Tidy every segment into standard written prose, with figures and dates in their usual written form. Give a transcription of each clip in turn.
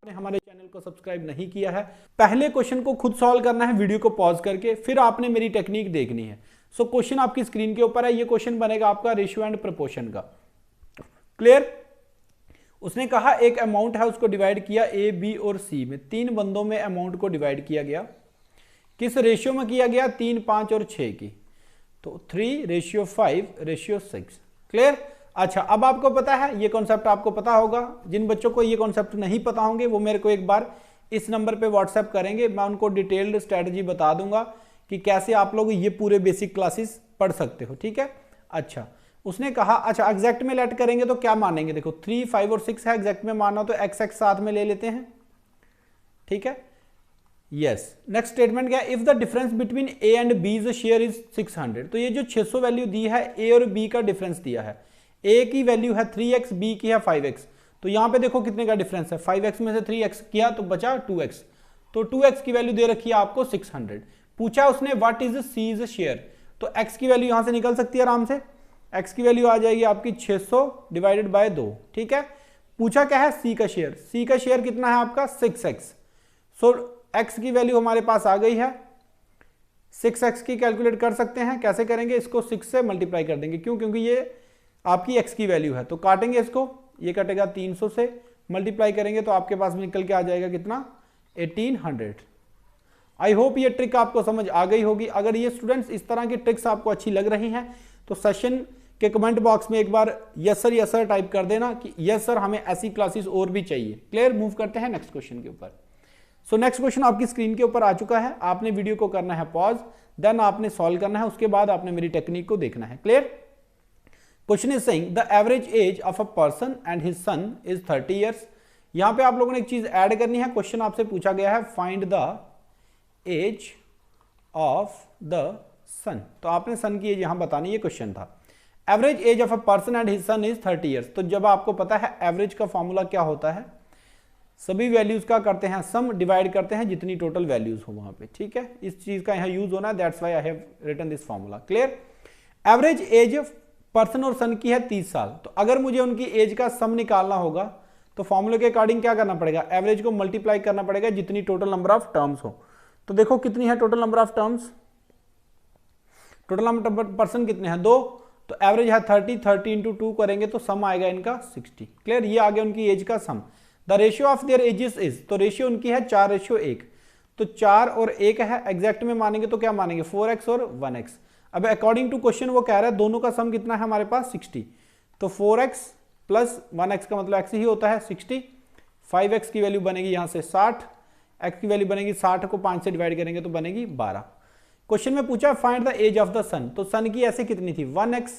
आपने हमारे चैनल को सब्सक्राइब नहीं किया है, पहले क्वेश्चन को खुद सॉल्व करना है वीडियो को पॉज करके, फिर आपने मेरी टेक्निक देखनी है। सो क्वेश्चन आपकी स्क्रीन के ऊपर है, ये क्वेश्चन बनेगा आपका रेशियो एंड प्रोपोर्शन का। क्लियर? उसने कहा एक अमाउंट है, उसको डिवाइड किया ए, बी और सी में, 3 बंदों में अमाउंट को डिवाइड किया गया। किस रेशियो में किया गया? 3, 5 और 6 की। तो 3:5:6। क्लियर? अच्छा, अब आपको पता है, ये कॉन्सेप्ट आपको पता होगा। जिन बच्चों को ये कॉन्सेप्ट नहीं पता होंगे वो मेरे को एक बार इस नंबर पे व्हाट्सएप करेंगे, मैं उनको डिटेल्ड स्ट्रेटजी बता दूंगा कि कैसे आप लोग ये पूरे बेसिक क्लासेस पढ़ सकते हो। ठीक है? अच्छा, उसने कहा अच्छा एग्जैक्ट में लेट करेंगे तो क्या मानेंगे? देखो 3, 5 और 6 है, एग्जैक्ट में मानना तो x साथ में ले लेते हैं। ठीक है? यस। नेक्स्ट स्टेटमेंट क्या है? If the difference between A and B is share is 600। तो ये जो 600 वैल्यू दी है, ए और बी का डिफरेंस दिया है। ए की वैल्यू है 3x, बी की है 5x। तो यहां पे देखो कितने का डिफरेंस है, 5x में से 3x किया तो बचा 2x। तो 2x की वैल्यू दे रखी है आपको 600। पूछा उसने what is C is share, तो x की वैल्यू यहां से निकल सकती है आराम से। x की वैल्यू आ जाएगी आपकी 600 डिवाइडेड बाय 2। ठीक है? पूछा क्या है? c का शेयर। c का शेयर कितना है आपका? 6x। सो x की वैल्यू हमारे पास आ गई है। 6x की कैलकुलेट कर सकते हैं, कैसे करेंगे? इसको 6 से मल्टीप्लाई कर देंगे। क्यों? क्योंकि ये आपकी x की वैल्यू है, तो काटेंगे इसको, ये कटेगा 300 से, मल्टीप्लाई करेंगे तो आपके पास निकल के आ जाएगा कितना? 1800। आई होप ये ट्रिक आपको समझ आ गई होगी। अगर ये स्टूडेंट्स इस तरह की ट्रिक्स आपको अच्छी लग रही हैं तो सेशन के कमेंट बॉक्स में एक बार यस सर टाइप कर देना कि यस सर हमें ऐसी क्लासेस और भी चाहिए। क्लियर? मूव करते हैं नेक्स्ट क्वेश्चन के ऊपर। सो नेक्स्ट क्वेश्चन आपकी स्क्रीन के ऊपर आ चुका है। आपने वीडियो को करना है पॉज, देन आपने सॉल्व करना है, उसके बाद आपने मेरी टेक्निक को देखना है। Clear? Question is saying the average age of a person and his son is 30 years. यहां पे आप लोगों ने एक चीज ऐड करनी है। क्वेश्चन आपसे पूछा गया है find the age of the son, तो आपने सन की एज यहां बतानी, ये क्वेश्चन था। Average age of a person and his son is 30 years. तो जब आपको पता है एवरेज का फॉर्मूला क्या होता है, सभी वैल्यूज का करते हैं सम, डिवाइड करते हैं जितनी टोटल वैल्यूज हो वहां पे। ठीक है? इस चीज का यहां यूज होना है, that's why I have written this formula. Clear? Average age person और सन की है 30 साल। तो अगर मुझे उनकी एज का सम निकालना होगा तो फॉर्मूले के अकॉर्डिंग क्या करना पड़ेगा? एवरेज को मल्टीप्लाई करना पड़ेगा जितनी टोटल नंबर ऑफ टर्म्स हो। तो देखो कितनी है total number of terms, total number person कितने हैं? 2। तो एवरेज है 30 इंटू 2 करेंगे तो सम आएगा इनका 60। क्लियर? ये आ गया उनकी एज का sum. The ratio of their ages is, तो रेशियो उनकी है 4:1। तो 4 और 1 है, एग्जैक्ट में मानेंगे तो क्या मानेंगे? 4x और 1x। अब अकॉर्डिंग टू क्वेश्चन वो कह रहा है दोनों का सम कितना है हमारे पास? 60। तो 4x प्लस 1x का मतलब x ही होता है 60। 5x की वैल्यू बनेगी यहां से 60, x की वैल्यू बनेगी 60 को 5 से डिवाइड करेंगे तो बनेगी 12। क्वेश्चन में पूछा find the age of the son, तो सन की ऐसे कितनी थी? 1x,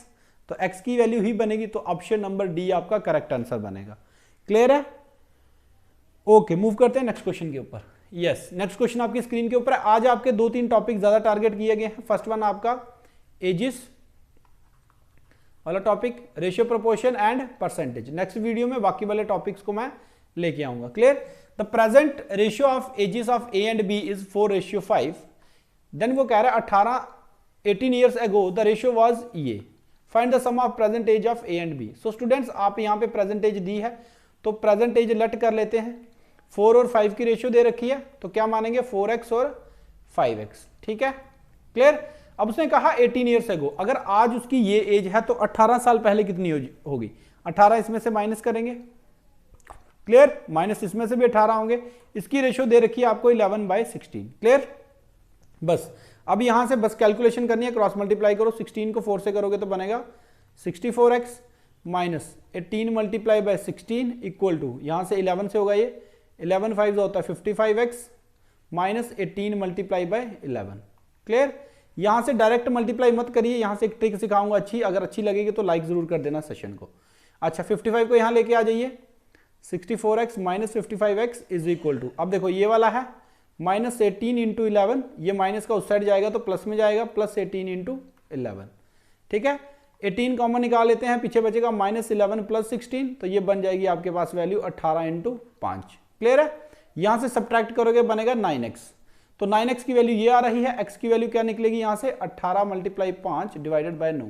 तो x की वैल्यू ही बनेगी, तो ऑप्शन नंबर डी आपका करेक्ट आंसर बनेगा। क्लियर है? ओके, मूव करते हैं नेक्स्ट क्वेश्चन के ऊपर। यस, नेक्स्ट क्वेश्चन आपकी स्क्रीन के ऊपर है। आज आपके 2-3 टॉपिक ज्यादा टारगेट किए गए हैं। फर्स्ट वन आपका एजिस वाला topic, ratio proportion and percentage. Next video में बाकी वाले टॉपिक्स को मैं लेके आऊंगा। Clear? The present ratio of ages of A and B is 4:5। Then वो कह रहा है 18 years ago the ratio was ये, find the sum of present age of A and B. So students आप यहाँ पे प्रेजेंट एज दी है तो प्रेजेंट एज लेट कर लेते हैं। 4 और 5 की रेशियो दे रखी है तो क्या मानेंगे? 4x और 5x। ठीक है? क्लियर? अब उसने कहा 18 ईयर्स अगो, अगर आज उसकी ये एज है तो 18 साल पहले कितनी होगी? 18 इसमें से माइनस करेंगे। क्लियर? माइनस इसमें से भी 18 होंगे। इसकी रेशियो दे रखी है आपको 11/16। क्लियर? बस अब यहां से बस कैलकुलेशन करनी है, क्रॉस मल्टीप्लाई करो। 16 को 4 से करोगे तो बनेगा 64x minus 18 multiply by 16 equal to, यहां से 11 से होगा ये 11 5 होता है 55x minus 18 multiply bye 11। Clear? यहां से डायरेक्ट मल्टीप्लाई मत करिए, यहां से एक ट्रिक सिखाऊंगा अच्छी, अगर अच्छी लगेगी तो लाइक जरूर कर देना सेशन को। अच्छा, 55 को यहां लेके आ जाइए। 64x minus 55x is equal to, अब देखो ये वाला है माइनस 18 इंटू 11, ये माइनस का उस साइड जाएगा तो प्लस में जाएगा, प्लस 18 इंटू 11। ठीक है? 18 कॉमन निकाल लेते हैं, पीछे बचेगा माइनस 11 प्लस 16, तो ये बन जाएगी आपके पास वैल्यू 18 इंटू 5। क्लियर है? यहां से सब्ट्रैक्ट करोगे बनेगा 9x, तो 9x की वैल्यू ये आ रही है, x की वैल्यू क्या निकलेगी यहां से 18 मल्टीप्लाई 5 डिवाइडेड बाय 9,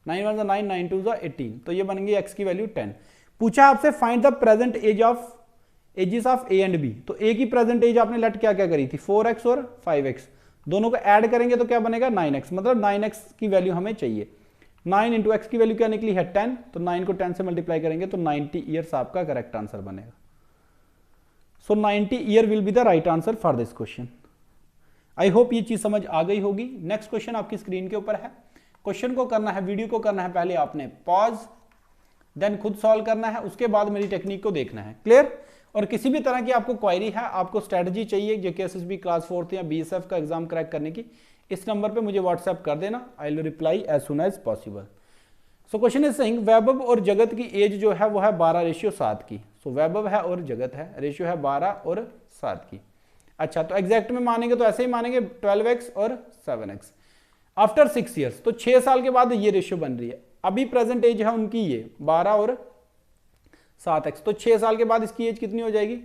9 1 9 9 2 18, तो ये बनेगी x की वैल्यू 10। पूछा आपसे find the present age of ages of A and B, तो ए की प्रेजेंट एज आपने लेट क्या क्या करी थी 4x और 5x, दोनों को ऐड करेंगे तो क्या बनेगा 9x, मतलब 9x की वैल्यू हमें चाहिए। 9 इंटू एक्स की वैल्यू क्या निकली है 10, तो 9 को 10 से मल्टीप्लाई करेंगे तो 90 ईयर्स आपका करेक्ट आंसर बनेगा। सो 90 year will be the right answer for this question. I hope ये चीज समझ आ गई होगी। नेक्स्ट क्वेश्चन आपकी स्क्रीन के ऊपर है। क्वेश्चन को करना है, वीडियो को करना है पहले आपने पॉज, देन खुद सॉल्व करना है, उसके बाद मेरी टेक्निक को देखना है। क्लियर? और किसी भी तरह की आपको क्वायरी है, आपको स्ट्रेटजी चाहिए जेकेएसएसबी क्लास 4th या बीएसएफ का एग्जाम क्रैक करने की, इस नंबर पे मुझे व्हाट्सएप कर देना, I will reply as soon as possible. So question is saying Vaibhav और जगत की एज जो है वो है 12:7 की। सो वैभव है और जगत है, रेशियो है 12 और 7 की। अच्छा, तो एग्जैक्ट में मानेंगे तो ऐसे ही मानेंगे 12x और 7x। आफ्टर 6 ईयर्स, तो 6 साल के बाद ये रेशियो बन रही है। अभी प्रेजेंट एज है उनकी ये 12 और 7x, तो 6 साल के बाद इसकी एज कितनी हो जाएगी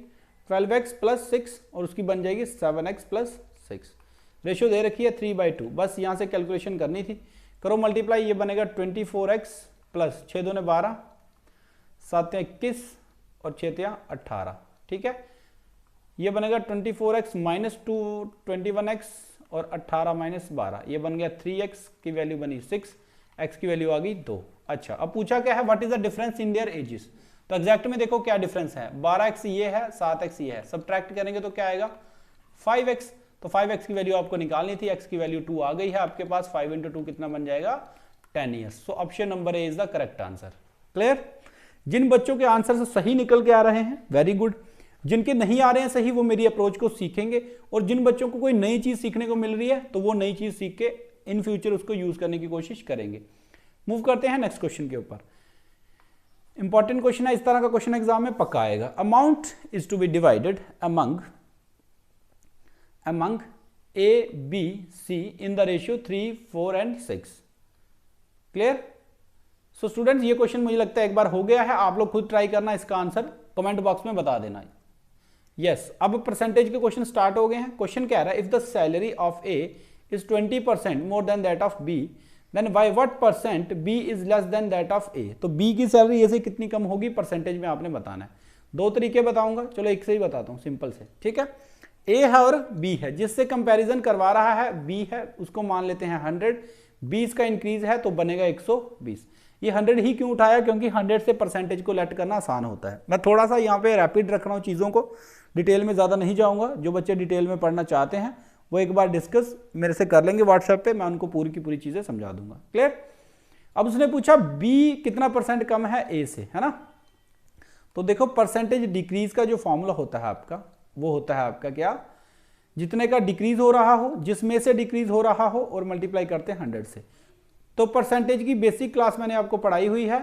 12x प्लस 6 और उसकी बन जाएगी 7x प्लस 6। रेशियो दे रखी है 3/2, बस यहां से कैलकुलेशन करनी थी, करो मल्टीप्लाई, ये बनेगा 24x प्लस 6 दूने 12, 7 21 और 6 18। ठीक है, ये बनेगा 24x माइनस 2 21x और 18 माइनस 12, ये बन गया 3x की वैल्यू बनी 6, x की वैल्यू आ गई 2। अच्छा, अब पूछा क्या है what is the difference in their edges, तो एग्जैक्ट में देखो क्या डिफरेंस है, 12x ये है 7x ये है, सब्ट्रैक्ट करेंगे तो क्या आएगा 5x, तो 5x की वैल्यू आपको निकालनी थी, x की वैल्यू 2 आ गई है आपके पास, 5 इंटू 2 कितना बन जाएगा 10 years. So option number A is the correct answer. Clear? जिन बच्चों के आंसर से सही निकल के आ रहे हैं वेरी गुड, जिनके नहीं आ रहे हैं सही वो मेरी अप्रोच को सीखेंगे, और जिन बच्चों को कोई नई चीज सीखने को मिल रही है तो वो नई चीज सीख के इन फ्यूचर उसको यूज करने की कोशिश करेंगे। मूव करते हैं नेक्स्ट क्वेश्चन के ऊपर। इंपॉर्टेंट क्वेश्चन है, इस तरह का क्वेश्चन एग्जाम में पक्का आएगा। Amount is to be divided among A, B, C in the ratio 3, 4 and 6। Clear? So students ये क्वेश्चन मुझे लगता है एक बार हो गया है, आप लोग खुद ट्राई करना, इसका आंसर कमेंट बॉक्स में बता देना। यस, अब परसेंटेज के क्वेश्चन स्टार्ट हो गए हैं। क्वेश्चन कह रहा है if the salary of A is 20% more than that of B, then by what percent B is less than that of A। तो B की सैलरी ऐसे कितनी कम होगी परसेंटेज में आपने बताना है। दो तरीके बताऊंगा, चलो एक से ही बताता हूं सिंपल से। ठीक है, A है और B है, जिससे कंपैरिजन करवा रहा है B है, उसको मान लेते हैं 100, 20 का इंक्रीज है तो बनेगा 120। ये 100 ही क्यों उठाया, क्योंकि 100 से परसेंटेज को लेट करना आसान होता है। मैं थोड़ा सा यहाँ पे रैपिड रख रहा हूँ चीज़ों को, डिटेल में ज़्यादा नहीं जाऊँगा। जो बच्चे डिटेल में पढ़ना चाहते हैं वो एक बार डिस्कस मेरे से कर लेंगे व्हाट्सएप पे, मैं उनको पूरी की पूरी चीज़ें समझा दूंगा। क्लियर? अब उसने पूछा B कितना परसेंट कम है A से, है ना। तो देखो परसेंटेज डिक्रीज का जो फॉर्मूला होता है आपका, वो होता है आपका क्या, जितने का डिक्रीज हो रहा हो, जिसमें से डिक्रीज हो रहा हो, और मल्टीप्लाई करते हैं 100 से। तो परसेंटेज की बेसिक क्लास मैंने आपको पढ़ाई हुई है,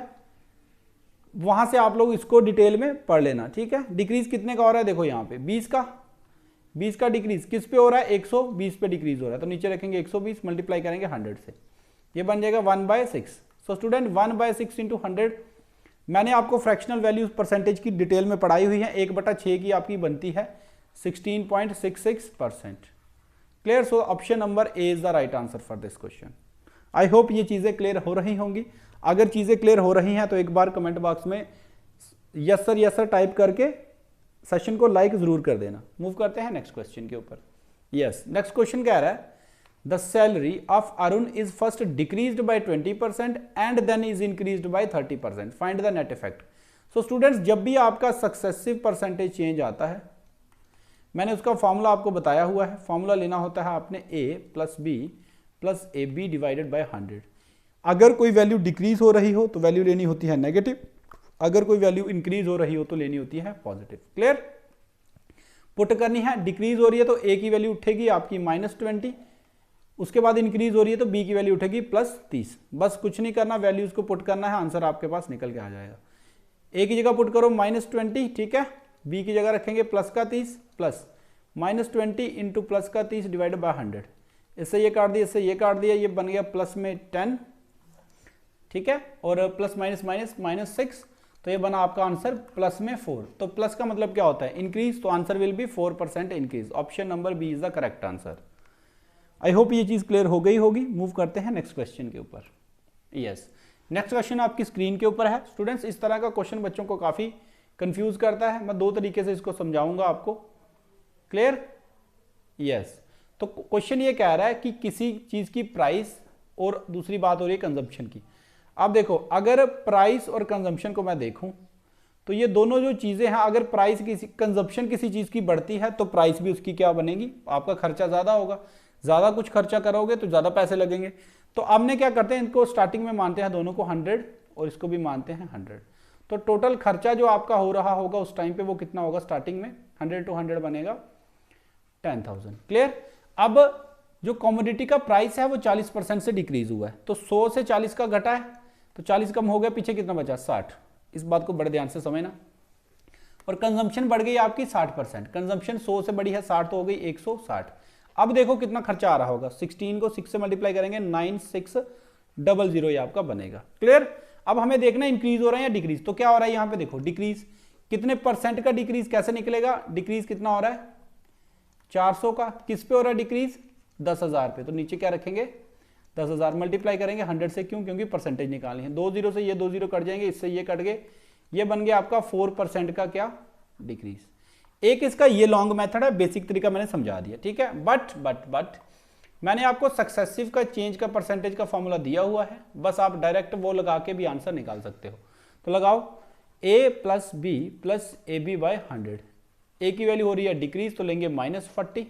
वहां से आप लोग इसको डिटेल में पढ़ लेना। ठीक है, डिक्रीज कितने का हो रहा है, देखो यहाँ पे 20 का डिक्रीज किस पे हो रहा है, 120 पे डिक्रीज हो रहा है, तो नीचे रखेंगे 120, मल्टीप्लाई करेंगे 100 से, ये बन जाएगा 1/6। सो स्टूडेंट 1/6 इंटू 100, मैंने आपको फ्रैक्शनल वैल्यूज परसेंटेज की डिटेल में पढ़ाई हुई है, 1/6 की आपकी बनती है 16.66%। Clear? So option number A is the right answer for this question. I hope ये चीजें क्लियर हो रही होंगी। अगर चीजें क्लियर हो रही हैं तो एक बार कमेंट बॉक्स में यस सर टाइप करके सेशन को लाइक जरूर कर देना। मूव करते हैं नेक्स्ट क्वेश्चन के ऊपर। यस, नेक्स्ट क्वेश्चन कह रहा है the salary of Arun is first decreased by 20% and then is increased by 30%, find the net effect. So students जब भी आपका सक्सेसिव परसेंटेज चेंज आता है, मैंने उसका फॉर्मूला आपको बताया हुआ है। फॉर्मूला लेना होता है आपने A plus B plus AB divided by 100। अगर कोई वैल्यू डिक्रीज हो रही हो तो वैल्यू लेनी होती है नेगेटिव, अगर कोई वैल्यू इंक्रीज हो रही हो तो लेनी होती है पॉजिटिव। क्लियर? पुट करनी है, डिक्रीज हो रही है तो A की वैल्यू उठेगी आपकी -20, उसके बाद इंक्रीज हो रही है तो B की वैल्यू उठेगी +30। बस कुछ नहीं करना, वैल्यूज को पुट करना है, आंसर आपके पास निकल के आ जाएगा। A की जगह पुट करो -20, ठीक है, B की जगह रखेंगे +30 प्लस -20 इंटू +30 डिवाइडेड बाय 100। इससे ये काट दिया, इससे ये काट दिया, ये बन गया प्लस में 10, ठीक है, और प्लस माइनस माइनस -6, तो ये बना आपका आंसर प्लस में 4। तो प्लस का मतलब क्या होता है, इंक्रीज, तो answer will be 4% increase. Option number B is the correct answer. I hope ये चीज क्लियर हो गई होगी। मूव करते हैं नेक्स्ट क्वेश्चन के ऊपर। यस, नेक्स्ट क्वेश्चन आपकी स्क्रीन के ऊपर है। स्टूडेंट्स इस तरह का क्वेश्चन बच्चों को काफी कंफ्यूज करता है। मैं 2 तरीके से इसको समझाऊंगा आपको। क्लियर? यस। तो क्वेश्चन ये कह रहा है कि किसी चीज की प्राइस और दूसरी बात हो रही है कंजम्पशन की। अब देखो, अगर प्राइस और कंजम्पशन को मैं देखूं तो ये दोनों जो चीजें हैं, अगर प्राइस किसी कंजम्पशन किसी चीज की बढ़ती है तो प्राइस भी उसकी क्या बनेगी, आपका खर्चा ज्यादा होगा। ज्यादा कुछ खर्चा करोगे तो ज्यादा पैसे लगेंगे। तो हमने क्या करते हैं, इनको स्टार्टिंग में मानते हैं दोनों को 100 और इसको भी मानते हैं 100। तो टोटल खर्चा जो आपका हो रहा होगा उस टाइम पे वो कितना होगा, स्टार्टिंग में 100 to 100 बनेगा 10,000। क्लियर? अब जो कमोडिटी का प्राइस है वो 40% से डिक्रीज हुआ है, तो 100 से 40 का घटा है, तो 40 कम हो गया, पीछे कितना बचा 60। इस बात को बड़े ध्यान से समझना। और कंजम्पशन बढ़ गई आपकी 60%, कंजम्पशन 100 से बड़ी है 60 तो हो गई 160। अब देखो कितना खर्चा आ रहा होगा, 16 को 6 से मल्टीप्लाई करेंगे 9600 ये आपका बनेगा। क्लियर? अब हमें देखना इंक्रीज हो रहा है या डिक्रीज। तो क्या हो रहा है यहाँ पे देखो, डिक्रीज कितने परसेंट का डिक्रीज कैसे निकलेगा, डिक्रीज कितना हो रहा है 400 का। किस पे हो रहा है डिक्रीज, 10,000 पे। तो नीचे क्या रखेंगे 10,000 मल्टीप्लाई करेंगे 100 से, क्यों, क्योंकि परसेंटेज निकालनी है। 2 जीरो से ये 2 जीरो कट जाएंगे, इससे ये कट गए, ये बन गया आपका 4% का क्या डिक्रीज। एक इसका ये लॉन्ग मेथड है, बेसिक तरीका मैंने समझा दिया, ठीक है। बट मैंने आपको सक्सेसिव का चेंज का परसेंटेज का फॉर्मूला दिया हुआ है, बस आप डायरेक्ट वो लगा के भी आंसर निकाल सकते हो। तो लगाओ a plus B plus A B by 100। A की वैल्यू हो रही है डिक्रीज तो लेंगे -40,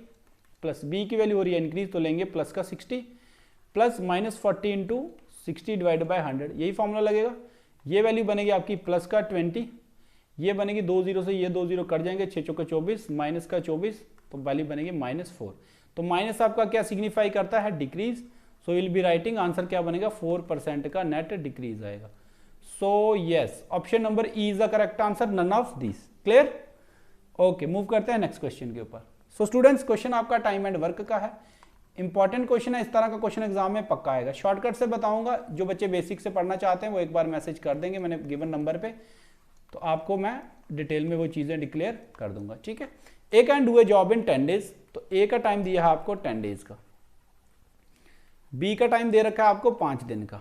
प्लस बी की वैल्यू हो रही है इंक्रीज तो लेंगे प्लस का 60, प्लस -40 इंटू 60 डिवाइड बाई 100, यही फॉर्मूला लगेगा। ये वैल्यू बनेगी आपकी प्लस का 20, ये बनेगी 2 जीरो से ये 2 जीरो कट जाएंगे, 6 चौका 24, माइनस का 24, तो वैल्यू बनेगी -4। तो माइनस आपका क्या सिग्निफाई करता है, decrease. So will be writing answer क्या बनेगा 4% का नेट डिक्रीज आएगा। So yes, option number E is the correct answer, none of this. Clear? Okay, move करते हैं नेक्स्ट क्वेश्चन के ऊपर। सो स्टूडेंट्स, क्वेश्चन आपका टाइम एंड वर्क का है, इंपॉर्टेंट क्वेश्चन है, इस तरह का क्वेश्चन एग्जाम में पक्का आएगा। शॉर्टकट से बताऊंगा, जो बच्चे बेसिक से पढ़ना चाहते हैं वो एक बार मैसेज कर देंगे मैंने गिवन नंबर पे, तो आपको मैं डिटेल में वो चीजें डिक्लेयर कर दूंगा, ठीक है। A can do a job in 10 days, तो ए का टाइम दिया है आपको 10 डेज का, बी का टाइम दे रखा है आपको 5 दिन का।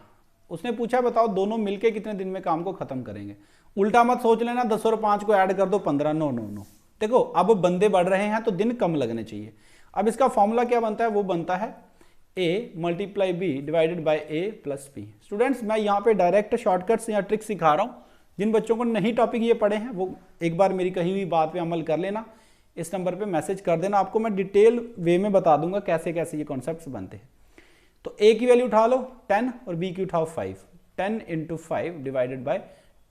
उसने पूछा बताओ दोनों मिलके कितने दिन में काम को खत्म करेंगे। उल्टा मत सोच लेना 10 और 5 को ऐड कर दो 15, नो नो नो। देखो अब बंदे बढ़ रहे हैं तो दिन कम लगने चाहिए। अब इसका फॉर्मूला क्या बनता है, वो बनता है a multiply B divided by a plus B. Students, मैं यहाँ पे डायरेक्ट शॉर्टकट्स या ट्रिक्स सिखा रहा हूँ। जिन बच्चों को नहीं टॉपिक ये पढ़े हैं वो एक बार मेरी कही हुई बात पे अमल कर लेना, इस नंबर पे मैसेज कर देना, आपको मैं डिटेल वे में बता दूंगा कैसे कैसे ये कॉन्सेप्ट्स बनते हैं। तो a की वैल्यू उठा लो 10 और b की उठाओ 5, 10 इंटू 5 डिवाइडेड बाई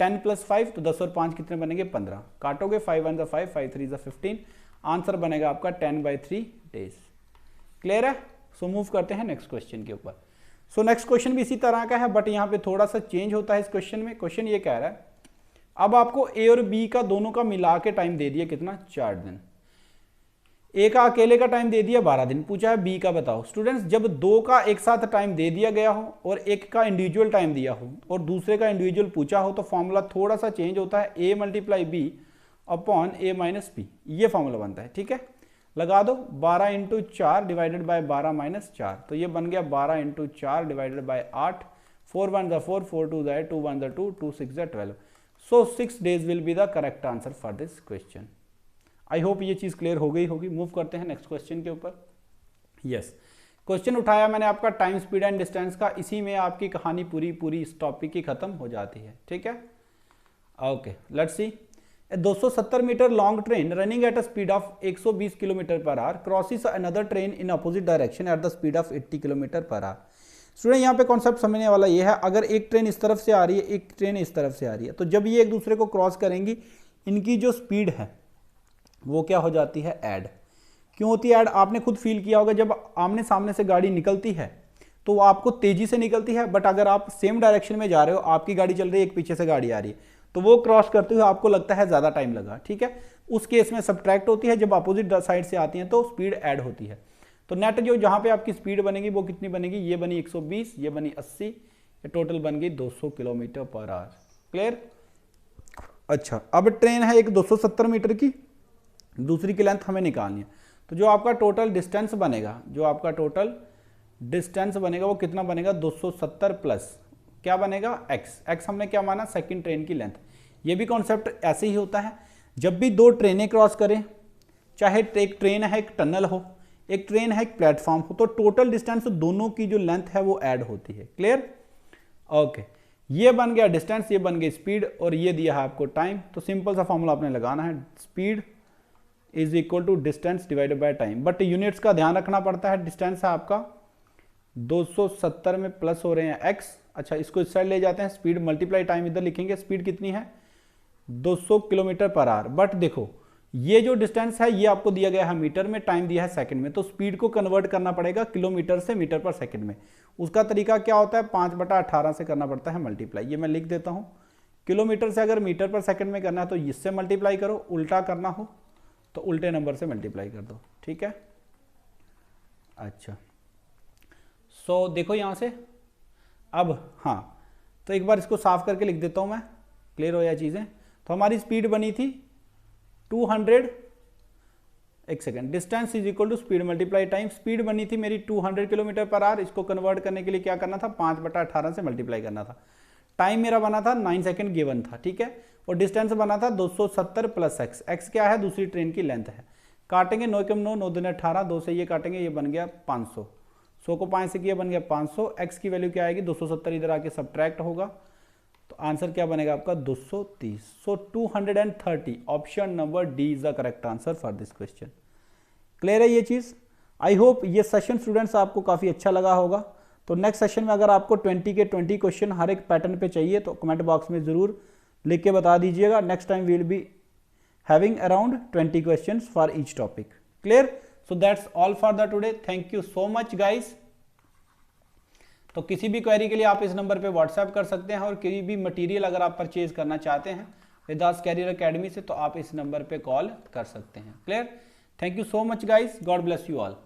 10 प्लस 5, तो 10 और 5 कितने बनेंगे 15, काटोगे 5 1 5, 5 3 15, आंसर बनेगा आपका 10/3 डेज। क्लियर है? सो मूव करते हैं नेक्स्ट क्वेश्चन के ऊपर। सो नेक्स्ट क्वेश्चन भी इसी तरह का है, बट यहाँ पे थोड़ा सा चेंज होता है इस क्वेश्चन में। क्वेश्चन ये कह रहा है अब आपको ए और बी का दोनों का मिला के टाइम दे दिया कितना 4 दिन, ए का अकेले का टाइम दे दिया 12 दिन, पूछा है बी का बताओ। स्टूडेंट्स, जब दो का एक साथ टाइम दे दिया गया हो और एक का इंडिविजुअल टाइम दिया हो और दूसरे का इंडिविजुअल पूछा हो तो फॉर्मूला थोड़ा सा चेंज होता है, A multiply B upon A minus B, ये फॉर्मूला बनता है, ठीक है। लगा दो 12 इंटू 4 डिवाइडेड बाय 12 माइनस 4, तो ये बन गया 12 into 4 divided by 8, 4 1 4, 4 2 2 1 2, 2 6 12। So 6 days will be the correct answer for this question. I hope ये चीज क्लियर हो गई होगी। मूव करते हैं नेक्स्ट क्वेश्चन के ऊपर। यस, क्वेश्चन उठाया मैंने आपका टाइम स्पीड एंड डिस्टेंस का, इसी में आपकी कहानी पूरी इस टॉपिक की खत्म हो जाती है, ठीक है। Okay, let's see. 270 metre long train running at a speed of 120 kilometre per hour crosses another train in opposite direction at the speed of 80 kilometre per hour. Student, यहाँ पे कॉन्सेप्ट समझने वाला ये है, अगर एक ट्रेन इस तरफ से आ रही है, एक ट्रेन इस तरफ से आ रही है, तो जब ये एक दूसरे को क्रॉस करेंगी, इनकी जो स्पीड है वो क्या हो जाती है, ऐड। क्यों होती है ऐड? आपने खुद फील किया होगा, जब आमने सामने से गाड़ी निकलती है तो वो आपको तेजी से निकलती है, बट अगर आप सेम डायरेक्शन में जा रहे हो, आपकी गाड़ी चल रही है, एक पीछे से गाड़ी आ रही है, तो वो क्रॉस करते हुए आपको लगता है ज्यादा टाइम लगा, ठीक है। उस केस में सब्ट्रैक्ट होती है, जब अपोजिट साइड से आती है तो स्पीड ऐड होती है। तो नेट जो जहां पे आपकी स्पीड बनेगी वो कितनी बनेगी, ये बनी 120, ये बनी 80, ये टोटल बन गई 200 किलोमीटर पर आवर। क्लियर? अच्छा, अब ट्रेन है एक 270 मीटर की, दूसरी की लेंथ हमें निकालनी है, तो जो आपका टोटल डिस्टेंस बनेगा, वो कितना बनेगा 270 प्लस क्या बनेगा x। x हमने क्या माना, सेकंड ट्रेन की लेंथ। ये भी कॉन्सेप्ट ऐसे ही होता है, जब भी दो ट्रेनें क्रॉस करें, चाहे एक ट्रेन है एक टनल हो, एक ट्रेन है एक प्लेटफॉर्म हो, तो टोटल डिस्टेंस दोनों की जो लेंथ है वो ऐड होती है। क्लियर? ओके, ये बन गया डिस्टेंस, ये बन गई स्पीड, और ये दिया है आपको टाइम। तो सिंपल सा फॉर्मूला आपने लगाना है, speed is equal to distance divided by time. But units का ध्यान रखना पड़ता है, डिस्टेंस है आपका 270 में प्लस हो रहे हैं एक्स। अच्छा, इसको इस साइड ले जाते हैं, स्पीड मल्टीप्लाई टाइम इधर लिखेंगे, स्पीड कितनी है 200 किलोमीटर पर आवर। बट देखो ये जो डिस्टेंस है ये आपको दिया गया है मीटर में, टाइम दिया है सेकंड में, तो स्पीड को कन्वर्ट करना पड़ेगा किलोमीटर से मीटर पर सेकंड में। उसका तरीका क्या होता है, 5/18 से करना पड़ता है मल्टीप्लाई। ये मैं लिख देता हूं, किलोमीटर से अगर मीटर पर सेकंड में करना है तो इससे मल्टीप्लाई करो, उल्टा करना हो तो उल्टे नंबर से मल्टीप्लाई कर दो। ठीक है, अच्छा सो देखो यहां से अब, हाँ तो एक बार इसको साफ करके लिख देता हूं मैं, क्लियर हो जाए चीजें। तो हमारी स्पीड बनी थी 200, एक second, distance is equal to speed multiply time. Speed बनी थी मेरी 200 किलोमीटर पर आवर, इसको कन्वर्ट करने के लिए क्या करना था, 5/18 से मल्टीप्लाई करना था। टाइम मेरा बना था 9 सेकंड गिवन था, ठीक है, और डिस्टेंस बना था 270 प्लस एक्स। एक्स क्या है, दूसरी ट्रेन की लेंथ है। काटेंगे 9 के 9, 9 दूनी 18, 2 से ये काटेंगे, ये बन गया 500, 100 को 5 से किया बन गया 500। एक्स की वैल्यू क्या आएगी 270, इधर आके सब्ट्रैक्ट होगा, तो आंसर क्या बनेगा आपका 230। सो 230, option number D is the correct answer for this question. Clear है ये चीज? आई होप ये सेशन स्टूडेंट्स आपको काफी अच्छा लगा होगा। तो नेक्स्ट सेशन में अगर आपको 20 के 20 क्वेश्चन हर एक पैटर्न पे चाहिए तो कमेंट बॉक्स में जरूर लिख के बता दीजिएगा। Next time we will be having around 20 questions for each topic. Clear? So that's all for the today, thank you so much guys. तो किसी भी क्वेरी के लिए आप इस नंबर पे व्हाट्सएप कर सकते हैं, और कोई भी मटेरियल अगर आप परचेज करना चाहते हैं वेदास कैरियर एकेडमी से तो आप इस नंबर पे कॉल कर सकते हैं। Clear? Thank you so much guys, God bless you all.